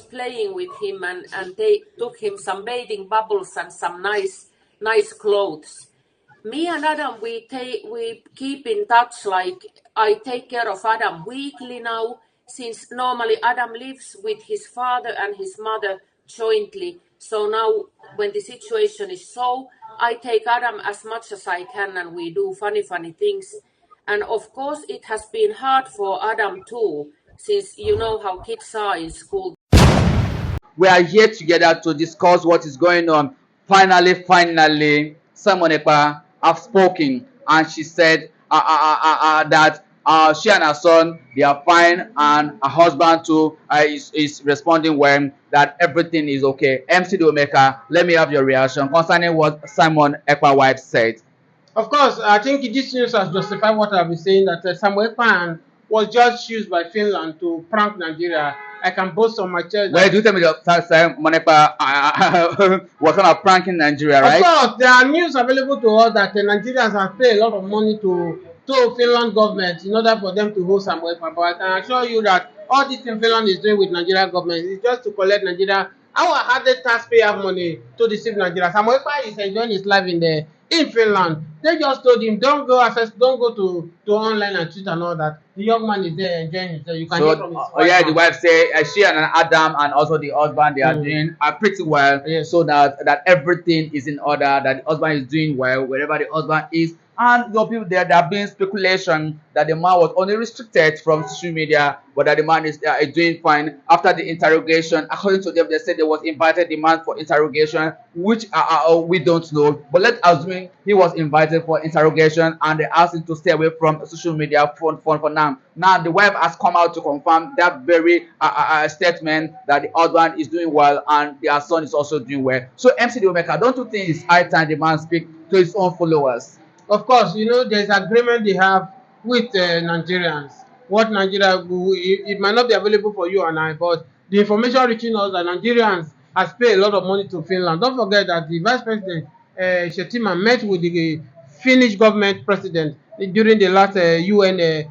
playing with him, and they took him some bathing bubbles and some nice clothes. Me and Adam, we keep in touch. Like, I take care of Adam weekly now, since normally Adam lives with his father and his mother jointly. So now, when the situation is so, I take Adam as much as I can, and we do funny things. And of course, it has been hard for Adam too, since you know how kids are in school. We are here together to discuss what is going on. Finally, Simona Ekpa have spoken, and she said that she and her son, they are fine, and her husband too is responding well, that everything is okay. MC Omeka, let me have your reaction concerning what Simon Ekpa wife said. Of course, I think this news has justified what I've been saying, that Samuel Ekpa was just used by Finland to prank Nigeria. I can boast on my chest. Well, do you tell me that Simon Ekpa was kind of pranking Nigeria, right? Of course, there are news available to us that the Nigerians have paid a lot of money to Finland government in order for them to hold Samuel Ekpa. But I can assure you that all this thing Finland is doing with Nigerian government is just to collect Nigeria, our added taxpayer money, to deceive Nigeria. Samuel Ekpa is enjoying his life in Finland. They just told him, don't go to online and tweet and all that. The young man is there enjoying himself. You can hear from his wife. Yeah, the wife say she and Adam and also the husband, they are doing pretty well. Yes. So that everything is in order, that the husband is doing well wherever the husband is. And people there have been speculation that the man was only restricted from social media, but that the man is doing fine after the interrogation. According to them, they said they was invited the man for interrogation, which we don't know. But let's assume he was invited for interrogation, and they asked him to stay away from social media for now. Now the wife has come out to confirm that very statement, that the husband is doing well and their son is also doing well. So MC Omeka, don't you think it's high time the man speak to his own followers? Of course, you know, there's agreement they have with Nigerians. What Nigeria, it might not be available for you and I, but the information reaching us that Nigerians has paid a lot of money to Finland. Don't forget that the Vice President Shetima met with the Finnish government president during the last UN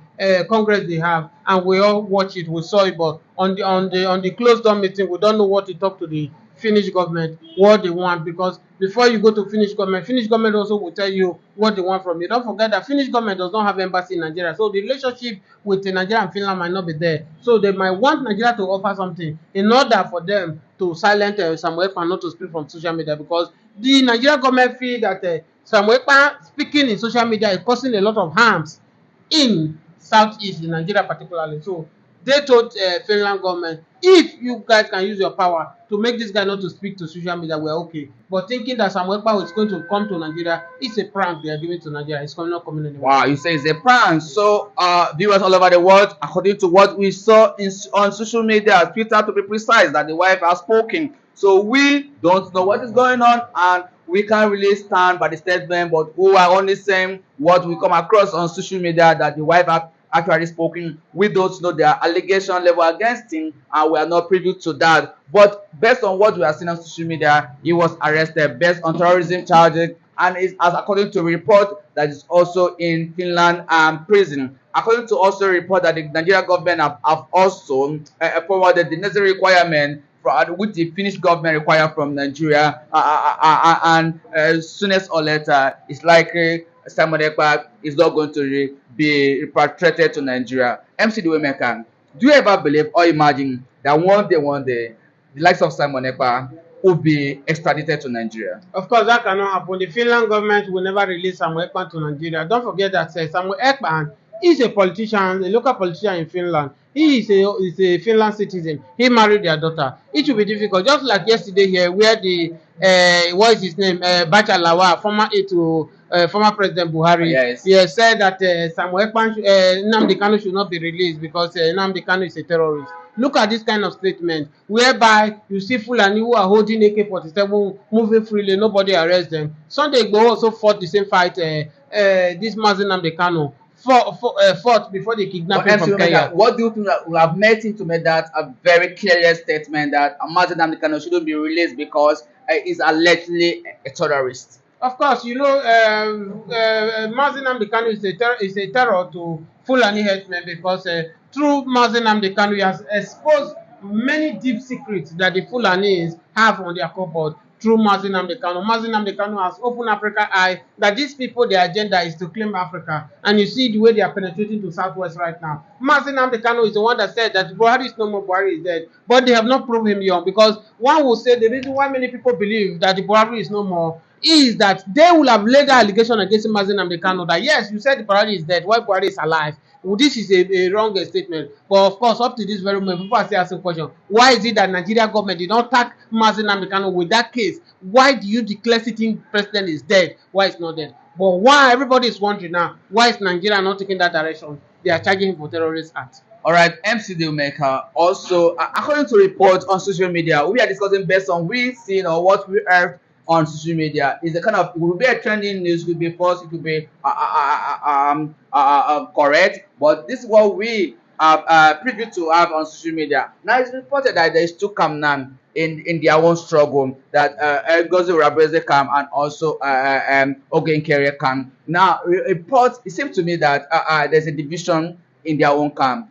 Congress they have, and we all watch it. We saw it, but on the closed door meeting, we don't know what he talked to the Finnish government, what they want, because before you go to Finnish government also will tell you what they want from you. Don't forget that Finnish government does not have embassy in Nigeria, so the relationship with Nigeria and Finland might not be there. So they might want Nigeria to offer something in order for them to silence Samuel Ekpa not to speak from social media, because the Nigerian government feel that Samuel Ekpa speaking in social media is causing a lot of harms in Southeast, in Nigeria particularly. So they told Finland government, if you guys can use your power to make this guy not to speak to social media, we're okay. But thinking that Samuel Ekpa is going to come to Nigeria, it's a prank they are giving to Nigeria. It's not coming anywhere. Wow, you say it's a prank. So viewers all over the world, according to what we saw on social media, Twitter to be precise, that the wife has spoken. So we don't know what is going on, and we can't really stand by the statement, but we are only saying what we come across on social media, that the wife has actually spoken. We don't know their allegation level against him, and we are not privy to that. But based on what we are seeing on social media, he was arrested based on terrorism charges, and is, as according to a report, that is also in Finland prison. According to also a report that the Nigerian government have also forwarded the necessary requirement which the Finnish government require from Nigeria, and soonest or later, it's likely Simon Ekpa is not going to be repatriated to Nigeria. MC Omeka, do you ever believe or imagine that one day, the likes of Simon Ekpa will be extradited to Nigeria? Of course, that cannot happen. The Finland government will never release Samuel Ekpa to Nigeria. Don't forget that Samuel Ekpa is a politician, a local politician in Finland. He is a Finland citizen. He married their daughter. It will be difficult. Just like yesterday here, where the what is his name, Bacha Lawa, former aide to former President Buhari, yes, he has said that Samuel Ekpa, Nnamdi Kanu should not be released because Nnamdi Kanu is a terrorist. Look at this kind of statement, whereby you see Fulani who are holding AK-47, moving freely, nobody arrests them. Sunday Igboho also fought the same fight. This Mazi Nnamdi Kanu fought before they kidnapped him from Kenya. What do you think that we have made him to make that a very clear statement that Mazi Nnamdi Kanu shouldn't be released because he's allegedly a terrorist? Of course, you know, Mazi Nnamdi Kanu is a terror to Fulani herdsmen, because through Mazi Nnamdi Kanu, he has exposed many deep secrets that the Fulanis have on their cupboard through Mazi Nnamdi Kanu. Mazi Nnamdi Kanu has opened Africa eye that these people, their agenda is to claim Africa. And you see the way they are penetrating to Southwest right now. Mazi Nnamdi Kanu is the one that said that Buhari is no more, Buhari is dead. But they have not proved him young, because one will say the reason why many people believe that the Buhari is no more is that they will have laid the allegation against Mazi Nnamdi Kanu that yes, you said Buhari is dead, why Buhari is alive. Well, this is a wrong statement. But of course, up to this very moment, people are still asking question. Why is it that Nigeria government did not tag Mazi Nnamdi Kanu with that case? Why do you declare sitting president is dead? Why it's not dead? But why everybody is wondering now, why is Nigeria not taking that direction? They are charging him for terrorist act. All right, MC Dealmaker. Also, according to reports on social media, we are discussing based on we seen or what we heard on social media. Is a kind of, it will be a trending news, could be false, it could be correct, but this is what we are privy to have on social media. Now it's reported that there is two Kamnan in their own struggle, that Gozi Rabeze Kam and also Ogen Kere Kam. Now reports, it seems to me that there's a division in their own camp.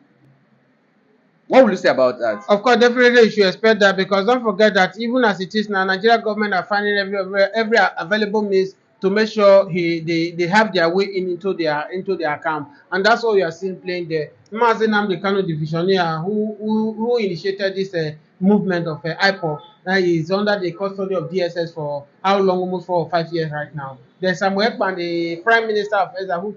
What will you say about that? Of course, definitely you should expect that, because don't forget that even as it is now, Nigeria government are finding every available means to make sure they have their way into their camp, and that's what you are seeing playing there. Mazi Nnamdi Kanu divisionaire who initiated this movement of IPOB, that is under the custody of DSS for how long? Almost 4 or 5 years right now. There's Samuel Ekpa, the Prime Minister of Ezra, who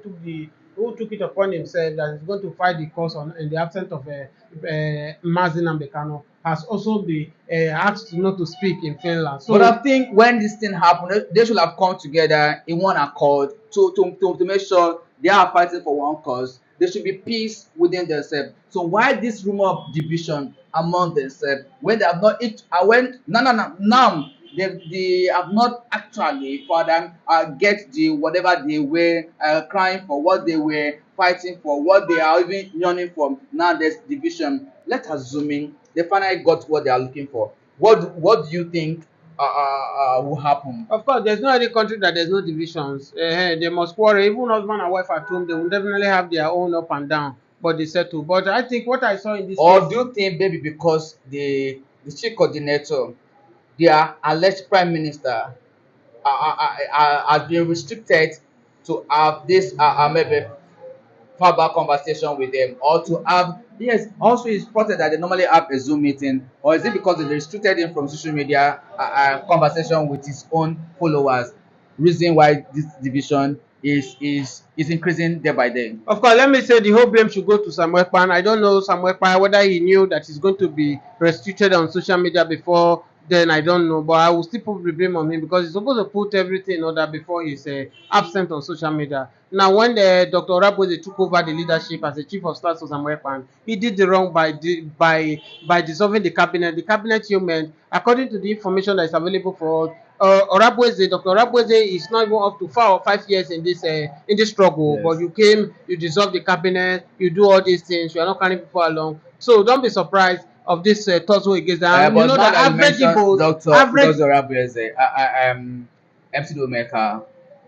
took it upon himself that he's going to fight the cause in the absence of Mazi Nnamdi Kanu, has also been asked not to speak in Finland. So, but I think when this thing happened, they should have come together in one accord to make sure they are fighting for one cause. There should be peace within themselves. So why this rumor of division among themselves when they have not each when no they have not actually for them get the whatever they were crying for, what they were fighting for, what they are even yearning for. Now there's division. Let's assuming they finally got what they are looking for. What do you think will happen? of course, there's no any country that there's no divisions. They must quarrel. Even husband and wife at home, they will definitely have their own up and down, but they settle. But I think what I saw in this Or case, do you think maybe because the chief coordinator, their alleged prime minister, has been restricted to have this maybe further conversation with them, or to have, yes, also it's reported that they normally have a Zoom meeting, or is it because they restricted him from social media conversation with his own followers, reason why this division is increasing day by day? of course, let me say the whole blame should go to Samuel Pan. I don't know Samuel Pan whether he knew that he's going to be restricted on social media before then. I don't know, but I will still put the blame on him, because he's supposed to put everything in order before he's absent on social media. Now, when Dr. Rabose took over the leadership as the chief of staff to Samuel Pan, he did the wrong by dissolving the cabinet. The cabinet human, according to the information that is available for us, Dr. Orabueze is not even up to 4 or 5 years in this struggle. Yes. But you came, you dissolve the cabinet, you do all these things, you are not carrying people along. So don't be surprised of this tussle against them. But You know now that that you average mentioned Igbos, Dr. average Zorabueze, MC Domeka,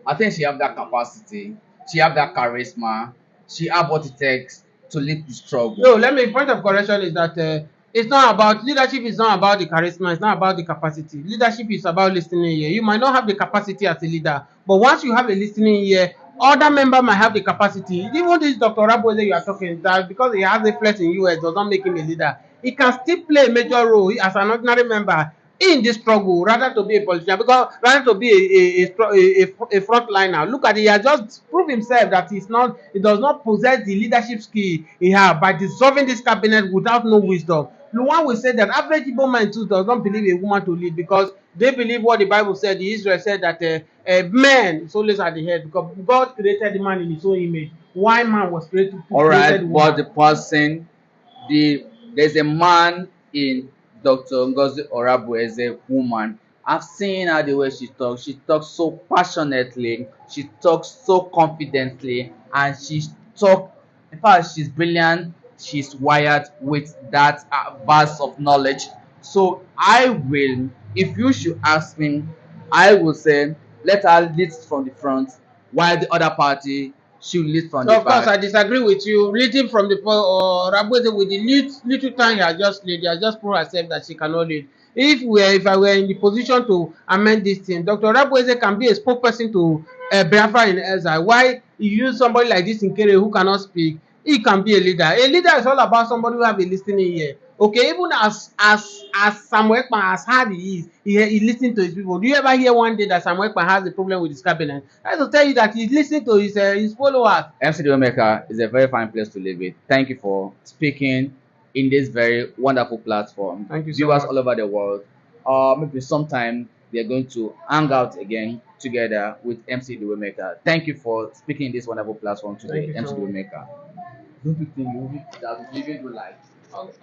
I think she have that capacity, she have that charisma, she have what it takes to lead the struggle. no, let me point of correction is that it's not about leadership, is not about the charisma, it's not about the capacity. Leadership is about listening here. You might not have the capacity as a leader, but once you have a listening ear, other member might have the capacity. Even this Dr. Raboze you are talking, that because he has a flex in US does not make him a leader. He can still play a major role as an ordinary member in this struggle, rather to be a politician, because rather to be a frontliner. Look at it, he has just proved himself that he does not possess the leadership skill he has by dissolving this cabinet without no wisdom. The one will say that average Igbo man too does not believe a woman to lead, because they believe what the Bible said. The Israel said that a man is always at the head, because God created the man in his own image. Why man was created? All right, woman. but the person, there's a man in Dr. Ngozi Orabueze, woman. I've seen her the way she talks. She talks so passionately. She talks so confidently, and she talk. In fact, she's brilliant. She's wired with that vast of knowledge. So I will, if you should ask me, I will say let her lead from the front, while the other party should lead from So the of course, I back. disagree with you. Leading from the Rabueze with the little time he has just lead, he has just proved herself that she cannot lead. If I were in the position to amend this thing, Dr. Rabueze can be a spokesperson to Biafra in exile. Why you use somebody like this in Kere who cannot speak? He can be a leader. A leader is all about somebody who have a listening ear. Okay, even as Samuel Ekpa, as hard he is, he listening to his people. Do you ever hear one day that Samuel Ekpa has a problem with his cabinet? I have to tell you that he's listening to his followers. MC Maker is a very fine place to live it. Thank you for speaking in this very wonderful platform. Thank you so Viewers much. all over the world, maybe sometime they're going to hang out again together with MC Maker. Thank you for speaking in this wonderful platform Thank today, you MC so much. Maker. Don't you think you that we really do like?